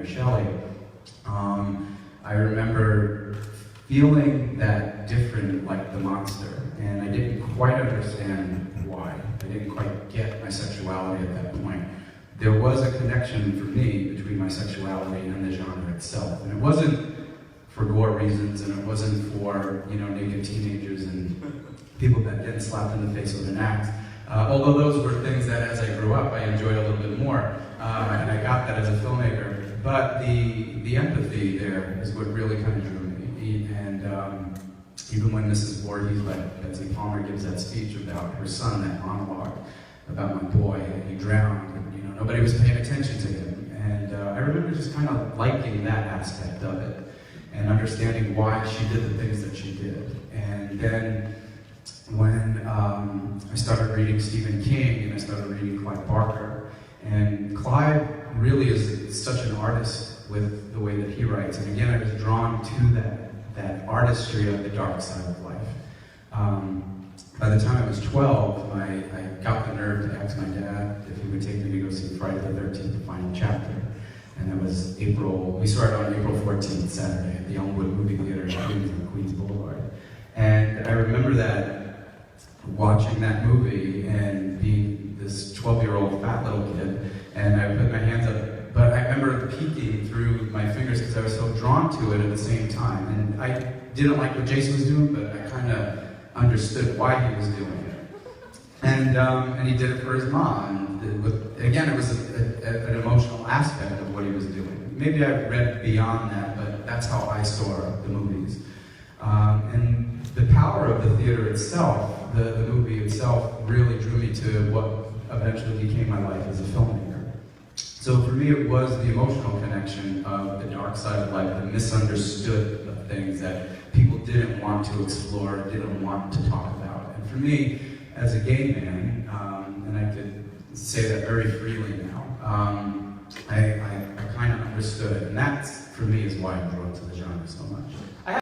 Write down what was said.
Mary Shelley, I remember feeling that different, like the monster, and I didn't quite understand why. I didn't quite get my sexuality at that point. There was a connection for me between my sexuality and the genre itself, and it wasn't for gore reasons, and it wasn't for, you know, naked teenagers and people that get slapped in the face with an axe. Although those were things that, as I grew up, I enjoyed a little bit more, and I got that as a filmmaker. But the empathy there is what really kind of drew me. And even when Mrs. Voorhees, like Betsy Palmer, gives that speech about her son, that monologue about my boy, and he drowned, and, you know, nobody was paying attention to him. And I remember just kind of liking that aspect of it, and understanding why she did the things that she did. And then when I started reading Stephen King, and I started reading Clive Barker, and Clive really is such an artist with the way that he writes. And again, I was drawn to that artistry of the dark side of life. By the time I was 12, I got the nerve to ask my dad if he would take me to go see Friday the 13th, the final chapter. And that was we started on April 14th, Saturday, at the Elmwood Movie Theater in Queens on Queens Boulevard. And I remember that, watching that movie and being this 12-year-old fat little kid, and I put my hands up, but I remember peeking through my fingers because I was so drawn to it at the same time. And I didn't like what Jason was doing, but I kind of understood why he was doing it. And he did it for his mom. And again, it was an emotional aspect of what he was doing. Maybe I read beyond that, but that's how I saw the movies. And the power of the theater itself, the movie itself, really drew me to what eventually became my life as a filmmaker. So for me, it was the emotional connection of the dark side of life, the misunderstood of things that people didn't want to explore, didn't want to talk about. And for me, as a gay man, and I could say that very freely now, I kind of understood it. And that, for me, is why I'm drawn to the genre so much.